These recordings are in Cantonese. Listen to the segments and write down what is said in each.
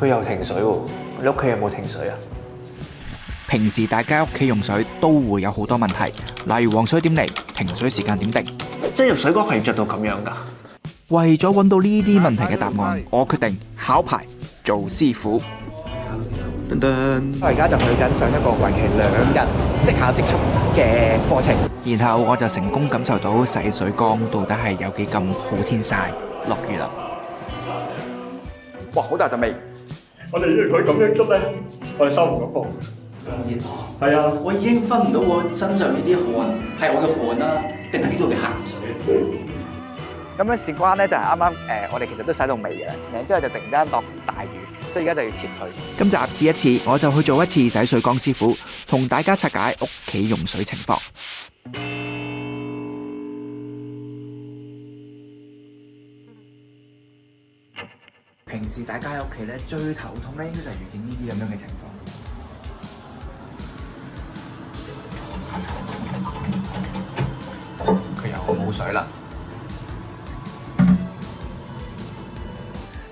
佢又停水喎，你屋企有冇停水啊？平時大家屋企用水都會有好多問題，例如黃水點嚟，停水時間點定。即係入水缸係着到咁樣㗎？為咗揾到呢啲問題嘅答案，我決定考牌做師傅。噔噔，我而家就去緊上一個為期2日即考即速嘅課程，然後我就成功感受到洗水缸到底係有幾咁好天曬。落雨啦！哇，好大陣味！我哋如果佢咁樣捉咧，我哋收唔到波。係啊，我已經分唔到我身上呢啲汗係我嘅汗啦，定係呢度嘅鹹水。咁樣事關咧就係啱啱我哋其實都洗到尾嘅，然之後就突然間落大雨，所以而家就要撤退。今集試一次，我就去做一次洗水缸師傅，同大家拆解屋企用水情況。平時大家喺屋企咧最頭痛咧，應該就係遇見呢啲咁樣嘅情況。佢又冇水啦。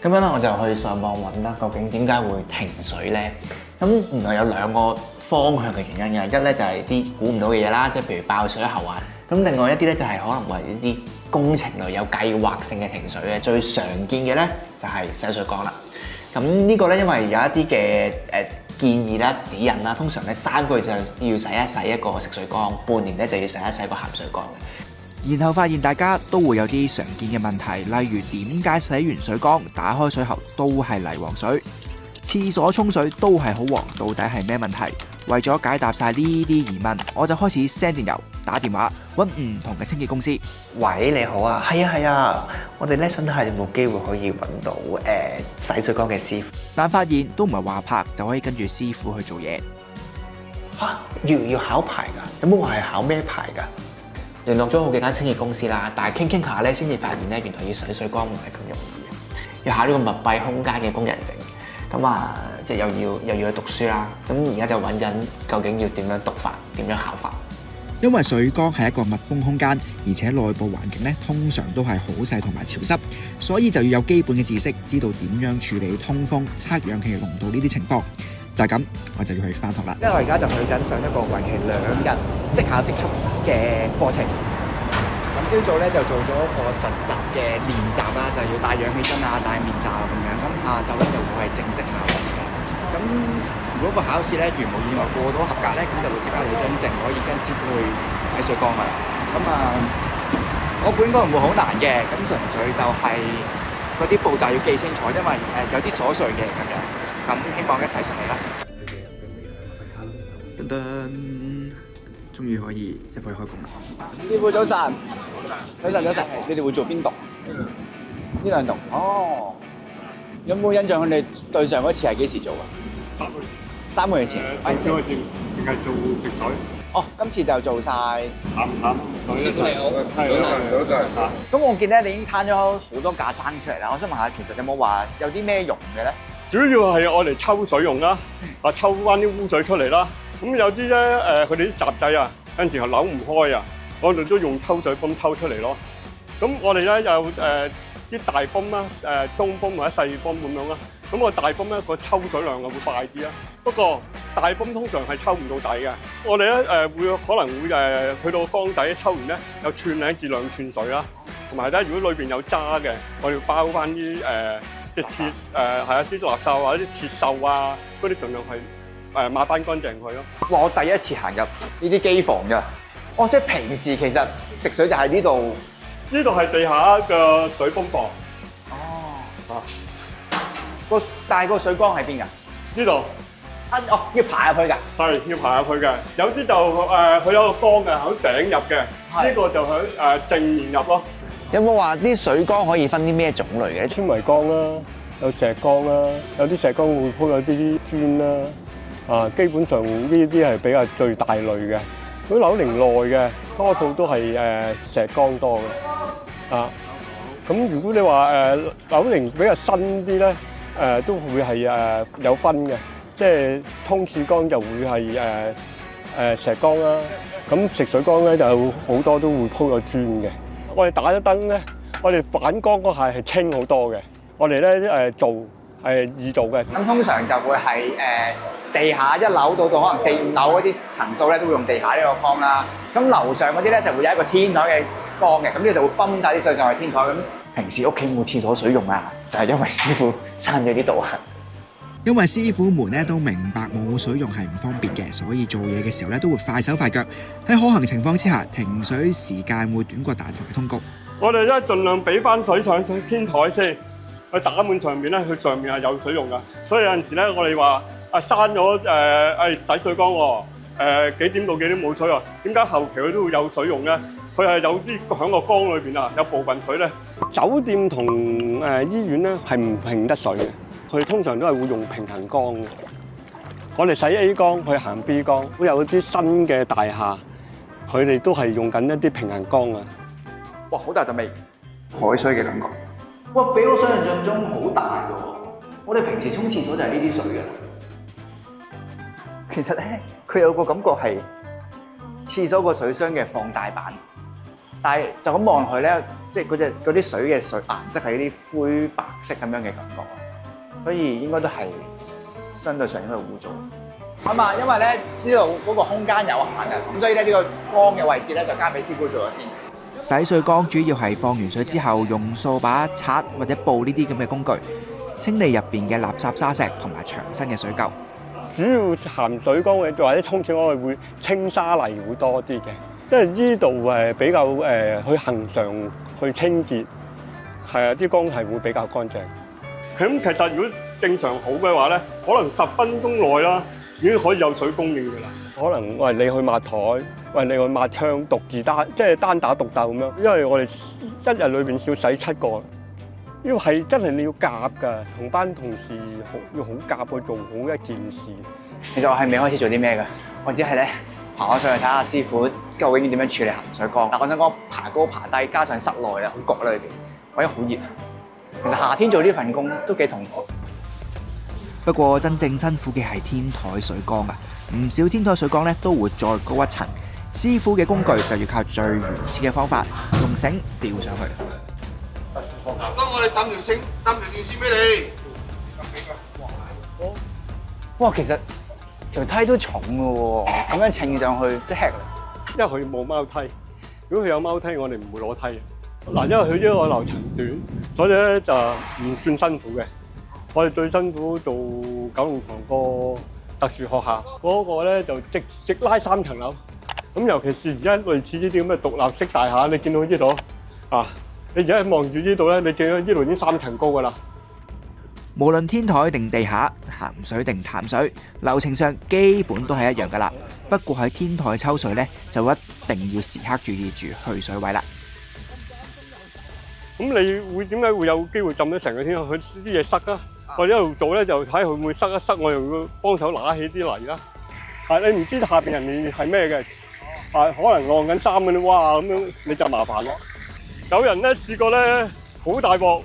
咁樣咧，我就去上網揾啦，究竟點解會停水咧？咁原來有2個方向嘅原因嘅，一咧就係啲估唔到嘅嘢啦，即係譬如爆水喉啊。咁另外一啲咧就係可能為呢啲工程類有計劃性嘅停水嘅，最常見嘅咧就係洗水缸啦。咁呢個咧，因為有一啲嘅建議啦、指引啦，通常咧3個月就要洗一洗一個食水缸，半年咧就要洗一洗個鹹水缸。然後發現大家都會有啲常見嘅問題，例如點解洗完水缸打開水喉都係泥黃水，廁所沖水都係好黃，到底係咩問題？為咗解答晒呢啲疑問，我就開始 send 電郵、打電話揾唔同嘅清潔公司。喂，你好啊，係啊，我哋咧想睇下有冇機會可以揾到洗水缸嘅師傅，但發現都唔係話拍就可以跟住師傅去做嘢。嚇，要考牌㗎？有冇話係考咩牌㗎？聯絡咗好幾間清潔公司啦，但係傾下咧，先至發現咧，原來要洗水缸唔係咁容易嘅，要考呢個密閉空間嘅工人證。咁啊，即係又要去讀書啦。咁而家就揾緊究竟要點樣讀法，點樣考法。因為水缸係一個密封空間，而且內部環境咧通常都係好細同埋潮濕，所以就要有基本嘅知識，知道點樣處理通風、測氧氣濃度呢啲情況。就係咁，我就要去返學啦。因為我而家就去緊上一個為期2日即考即速嘅課程。咁朝早咧就做咗一個實習嘅練習啦，就要戴氧氣樽啊、戴面罩咁樣。咁下晝咧就會係正式考試嘅。咁如果個考試咧如無意外過到合格咧，咁就會即刻攞張證，可以跟師傅去洗水缸噶啦。咁我估應該唔會好難嘅，咁純粹就係嗰啲步驟要記清楚，因為有啲瑣碎嘅咁樣。咁希望一齊上嚟啦！噔噔，終於可以入去開工啦！師傅早晨，早晨，你哋會做邊棟？呢兩棟。哦，有冇印象佢哋對上嗰次係幾時做啊？3個月前。做咗定係做食水？哦，今次就做晒淡水一齊。係。咁我見咧，你已經攤咗好多架撐出嚟啦。我想問下，其實有冇話有啲咩用嘅咧？主要係我嚟抽水用啦，抽翻啲污水出嚟啦。咁有啲咧佢哋啲閘仔啊，跟住係扭唔開啊，我哋都用抽水泵抽出嚟咯。咁我哋咧有啲大泵啦，中泵或者細泵咁樣啦。咁個大泵咧個抽水量會快啲啊。不過大泵通常係抽唔到底嘅。我哋咧會可能會去到缸底抽完咧有1至2寸水啦。同埋咧，如果裏邊有渣嘅，我哋要包翻啲即係切啲垃圾或者啲切鏽啊，嗰啲盡量係抹翻乾淨佢咯。哇！我第一次行入呢啲機房㗎。哦，即係平時其實食水就喺呢度。呢度係地下嘅水泵房。哦。但係個水缸喺邊㗎？呢度。要爬入去㗎。係要爬入去嘅。有啲就佢有個缸嘅，喺頂入嘅。呢個就喺正面入咯。有冇話啲水缸可以分啲咩種類嘅？纖維缸啦，有石缸啦，有啲石缸會鋪有啲磚啦。基本上呢啲係比較最大類嘅。嗰啲樓齡內嘅多數都係石缸多嘅。咁如果你話樓齡比較新啲咧，都會係有分嘅，即係沖廁缸就會係石缸啦。咁食水缸咧就好多都會鋪個磚嘅。我哋打咗燈咧，我哋反光嗰下係清好多嘅。我哋咧做易做嘅。咁通常就會係地下1樓到可能4、5樓嗰啲層數咧，都會用地下呢個缸啦。咁樓上嗰啲咧就會有一個天台嘅缸嘅，咁呢就會泵晒啲水上去天台。咁平時屋企冇廁所水用啊，就係因為師傅閂咗呢度啊。因為師傅們咧都明白冇水用係唔方便嘅，所以做嘢嘅時候咧都會快手快腳。喺可行情況之下，停水時間會短過大堂嘅通告。我哋咧盡量俾翻水上天台先，去打滿上面咧，佢上面係有水用噶。所以有陣時咧，我哋話閂咗洗水缸喎，幾點到幾點冇水喎？點解後期佢都會有水用咧？佢係有啲喺個缸裏邊啊，有部分水咧。酒店同醫院咧係唔平得水嘅。佢通常都係會用平衡缸嘅。我哋洗 A 缸，去行 B 缸，都有啲新嘅大廈，佢哋都係用緊一啲平衡缸啊。哇，好大陣味，海水嘅感覺。哇，比我想象中好大㗎喎！我哋平時沖廁所就係呢啲水㗎。其實咧，佢有個感覺係廁所個水箱嘅放大版，但係就咁望落去咧，即係嗰啲水嘅顏色係啲灰白色咁樣嘅感覺。所以應該都係相對上應該污糟。咁啊，因為咧呢度嗰個空間有限啊，咁所以咧呢個缸嘅位置咧就交俾師傅做咗先。洗水缸主要係放完水之後，用掃把、刷或者布呢啲咁嘅工具清理入邊嘅垃圾沙石同埋牆身嘅水垢。主要行水缸嘅或者沖廁我哋會清沙泥會多啲嘅，因為呢度比較去恆常去清潔，係啊，啲缸係會比較乾淨。咁其實如果正常好嘅話咧，可能10分鐘內啦，已經可以有水供應㗎啦。可能你去抹台，你去抹窗，即係單打獨鬥咁樣。因為我哋一日裏邊少洗7個，因為係真係你要夾㗎，同班同事要好夾去做好一件事。其實我係未開始做啲咩㗎，我只係咧爬上去睇下師傅究竟點樣處理鹹水缸。但我想講爬高爬低，加上室內啊好焗啦裏邊，或者好熱。其實夏天做呢份工都幾痛苦。不過真正辛苦嘅係天台水缸啊！唔少天台水缸咧都會再高一層，師傅嘅工具就要靠最原始嘅方法，用繩吊上去。幫我哋抌條電線俾你。哇，其實條梯都重㗎喎，咁樣稱上去都吃力。因為佢冇貓梯，如果佢有貓梯，我哋唔會攞梯。嗱，因為佢呢個樓層短，所以咧就唔算辛苦嘅。我哋最辛苦做九龍塘個特殊學校嗰個咧，就直拉3層樓。咁尤其是而家類似呢啲咁嘅獨立式大廈，你見到呢度啊，你而家望住呢度咧，你見到呢度已經3層高㗎啦。無論天台定地下，鹹水定淡水，流程上基本都係一樣㗎啦。不過喺天台抽水咧，就一定要時刻注意住去水位啦。咁你會點解會有機會浸咗成個天台？佢啲嘢塞啊！我一路做咧就睇佢會唔會塞一塞，我又要幫手揦起啲泥啦。你唔知下邊人哋係咩嘅，可能晾緊衫嘅，哇咁樣你就麻煩咯。有人咧試過咧好大鑊，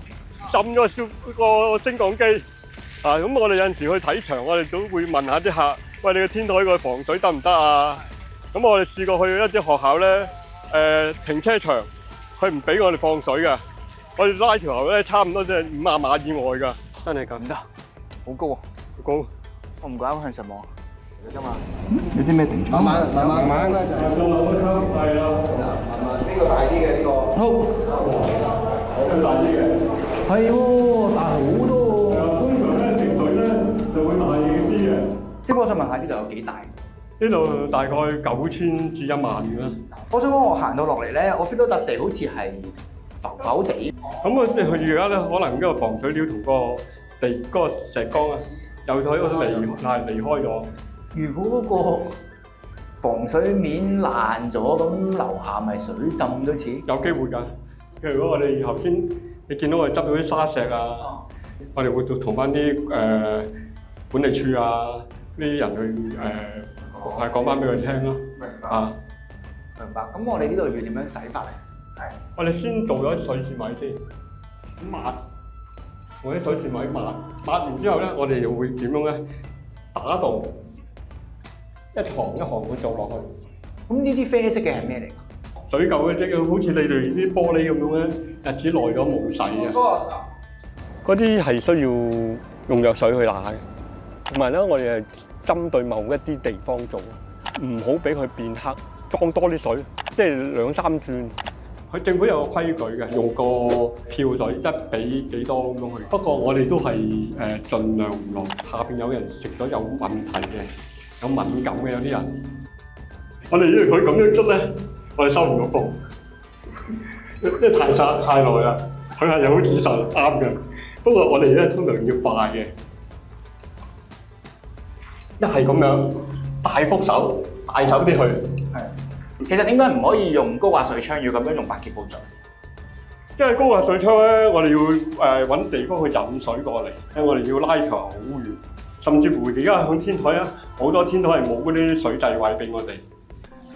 浸咗個升降機。咁我哋有陣時去睇場，我哋都會問下啲客，喂，你個天台個防水得唔得啊？咁我哋試過去一啲學校咧，停車場，佢唔俾我哋放水㗎。我哋拉條喉咧，差唔多即係50碼以外㗎，真係咁得，好高啊！好高。我唔敢向上望。㗎嘛？有啲咩定住？慢慢啦，係啦。呢個大啲嘅呢個。好，更大啲嘅。係喎，大好多。通常咧食水咧就會大啲嘅。師傅，我想問下呢度有幾大？呢度大概9000至1萬嘅啦。我想講我行到落嚟咧，我 feel 到笪地好似係浮浮地。咁佢而家咧可能呢個防水料同個地嗰個石缸啊，有咗離開咗。如果嗰個防水面爛咗，咁樓下咪水浸都似？有機會㗎。譬如果我哋頭先你見到我哋執到啲沙石啊，我哋會同翻啲管理處啊呢啲人去係講翻俾佢聽咯。明白。啊，明白。咁我哋呢度要點樣洗法咧？係。我哋先做咗水線位先，抹，用啲水線位抹完之後咧，我哋又會點樣咧？打洞，一行一行會做落去。咁呢啲啡色嘅係咩嚟㗎？水垢嘅啫，好似你哋啲玻璃咁樣咧，日子耐咗冇洗啊。嗰啲係需要用藥水去揦嘅。同埋咧，我哋係針對某一啲地方做，唔好俾佢變黑，裝多啲水，即係2、3轉。佢政府有個規矩嘅，用個漂水1比幾多咁樣去。不過我哋都係盡量唔落。下邊有人食咗有問題嘅、有敏感嘅有啲人，我哋因為佢咁樣捽咧，我哋收唔到貨，因為太耐啦。佢係有指實啱嘅，不過我哋咧通常要快嘅，一係咁樣大幅手、大手啲去。係。其實點解唔可以用高壓水槍，要咁樣用百潔布做？因為高壓水槍咧，我哋要揾地方去引水過嚟，因為我哋要拉長好遠，甚至乎而家響天台啊，好多天台係冇嗰啲水掣位俾我哋。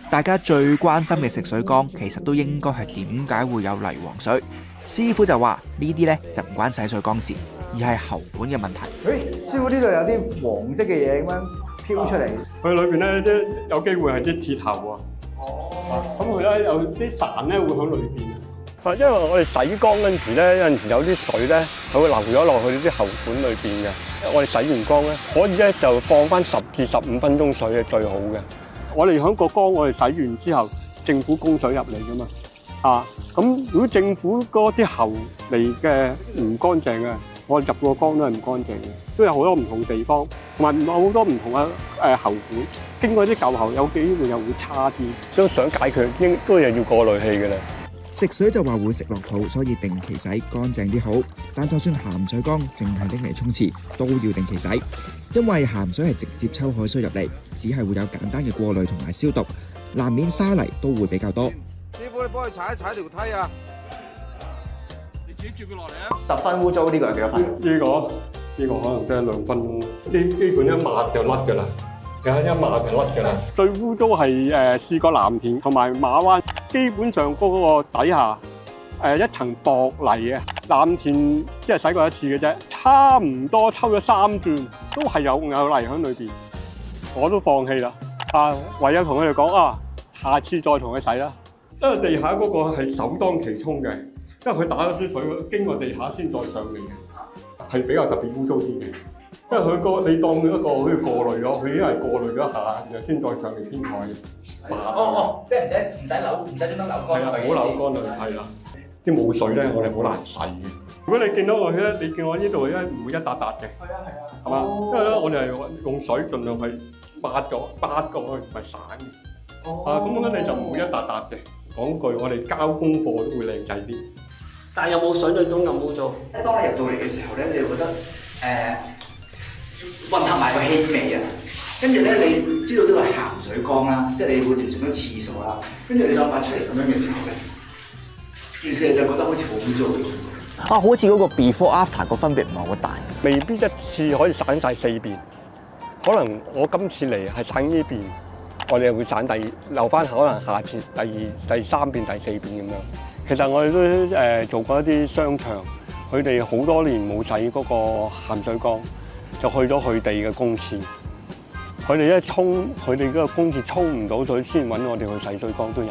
大家最關心嘅食水缸，其實都應該係點解會有泥黃水。師傅就話呢啲咧就唔關洗水缸事，而係喉管嘅問題。師傅呢度有啲黃色嘅嘢咁樣飄出嚟，佢裏邊咧即有機會係啲鐵喉啊。咁佢咧有啲潺咧會喺裏邊啊，因為我哋洗缸嗰陣時咧，有陣時有啲水咧，佢會流咗落去啲喉管裏邊嘅。我哋洗完缸咧，可以咧就放翻10至15分鐘水係最好嘅。我哋喺個缸我哋洗完之後，政府供水入嚟噶嘛，咁如果政府嗰啲喉嚟嘅唔乾淨嘅，我哋入個缸都係唔乾淨嘅，都有好多唔同地方，同埋好多唔同嘅喉管。經過啲舊喉有機會又會差啲，都想解決應都係要過濾器嘅啦。食水就話會食落肚，所以定期洗乾淨啲好。但就算鹹水缸淨係拎嚟沖廁，都要定期洗，因為鹹水係直接抽海水入嚟，只係會有簡單嘅過濾同埋消毒，難免沙泥都會比較多。師傅，你幫佢踩一踩條梯啊！你自己接佢落嚟啊！10分污糟，呢個係幾多分？呢個可能真係2分鐘，基本一抹就甩㗎啦。一抹就甩㗎啦。最污糟係試過藍田同埋馬灣，基本上嗰個底下一層薄泥嘅。藍田即係洗過一次嘅啫，差唔多抽咗3轉，都係有泥喺裏邊。我都放棄啦，唯有同佢哋講下次再同佢洗啦。因為地下嗰個係首當其衝嘅，因為佢打咗啲水經過地下先再上嚟嘅，係比較特別污糟啲嘅。因為佢你當一個好似過濾咗，佢已經係過濾咗一下，然後先再上嚟天台。即係唔使扭，唔使專登扭乾。係啊，唔好扭乾佢，係啦。啲冇水咧，我哋好難洗嘅。如果你見到我咧，你見我呢度咧唔會一笪笪嘅。係啊，係嘛？因為咧，我哋係用水盡量去抹過去，唔係散嘅。咁樣你就唔會一笪笪嘅。講句，我哋交功課都會靚仔啲。但係有冇想像中咁污糟？當你入到嚟嘅時候咧，你會覺得混合埋個氣味啊，跟住咧你知道呢個係鹹水缸啦，即係你會聯想到廁所啦，跟住你再發出嚟咁樣嘅時候咧，件事你就覺得好似好污糟嘅。好似嗰個 before after 個分別唔係好大，未必一次可以散晒4邊，可能我今次嚟係散呢邊，我哋會散留翻可能下次第3邊、第4邊咁樣。其實我哋都做過一啲商場，佢哋好多年冇洗嗰個鹹水缸，就去咗佢哋嘅公廁。佢哋佢哋嗰個公廁沖唔到水，先揾我哋去洗水缸都有。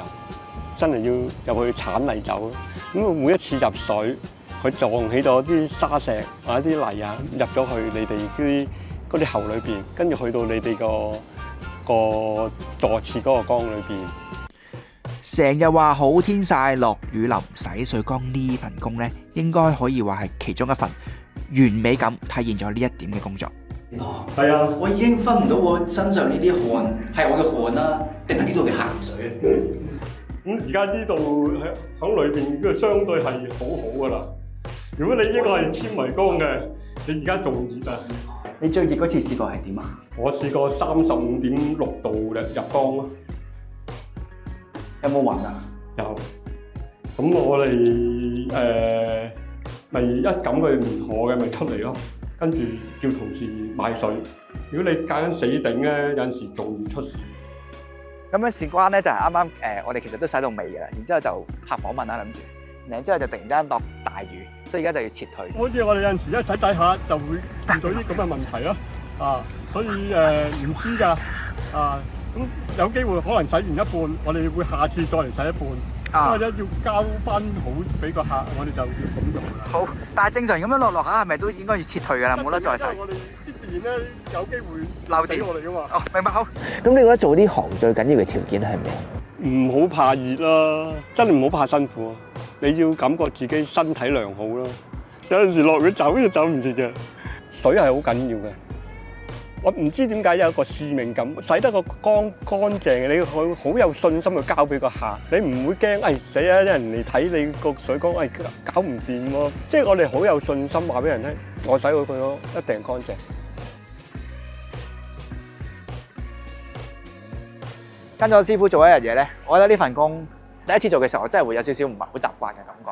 真係要入去鏟泥走。咁每一次入水，佢撞起咗啲沙石或者啲泥啊，入咗去你哋嗰啲喉裏邊，跟住去到你哋個坐廁嗰個缸裏邊。成日話好天曬落雨淋，洗水缸呢份工呢，應該可以話係其中一份完美咁體現咗呢一點嘅工作。係啊，我已經分唔到我身上呢啲汗係我嘅汗啦，定係呢度嘅鹹水。咁而家呢度喺裏邊，都相對係好好噶啦。如果你呢個係纖維缸嘅，你而家仲熱啊！你最熱嗰次試過係點啊？我試過35.6度入缸咯。有冇暈啊？有。咁我哋咪一感佢唔妥嘅，咪出嚟咯。跟住叫同事買水。如果你夾硬死頂咧，有陣時仲易出事。咁樣事關咧就係啱啱我哋其實都洗到尾嘅啦，然之後就客訪問啦諗住，然之後就突然間落大雨，所以而家就要撤退。好似我哋有陣時一洗底下就會遇到啲咁嘅問題咯，所以唔知㗎，咁有機會可能洗完一半，我哋會下次再嚟洗一半。或者要交翻好俾個客，我哋就要咁做啦。好，但係正常咁樣落下，係咪都應該要撤退㗎啦？冇得再洗。因為我哋啲電咧有機會漏電我哋㗎嘛。哦，明白好。咁你覺得做呢行最緊要嘅條件係咩？唔好怕熱啦，真係唔好怕辛苦啊！你要感覺自己身體良好啦。有陣時落雨走都走唔切嘅，水係好緊要嘅。我唔知點解有一個使命感，洗得個乾淨，你好有信心去交俾個客，你唔會驚死啊！有人嚟睇你個水缸，搞唔掂喎。即係我哋好有信心話俾人聽，我洗好佢咯，一定乾淨。跟咗師傅做一日嘢咧，我覺得呢份工第一次做嘅時候，我真係會有少少唔係好習慣嘅感覺。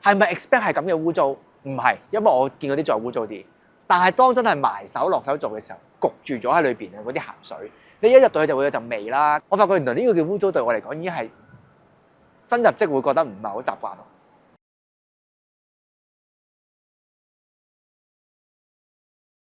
係咪 expect 係咁嘅污糟？唔係，因為我見嗰啲再污糟啲。但係當真係埋手落手做嘅時候，焗住咗喺裏邊嘅嗰啲鹹水，你一入到去就會有陣味啦。我發覺原來呢個叫污糟對我嚟講已經係新入職會覺得唔係好習慣咯。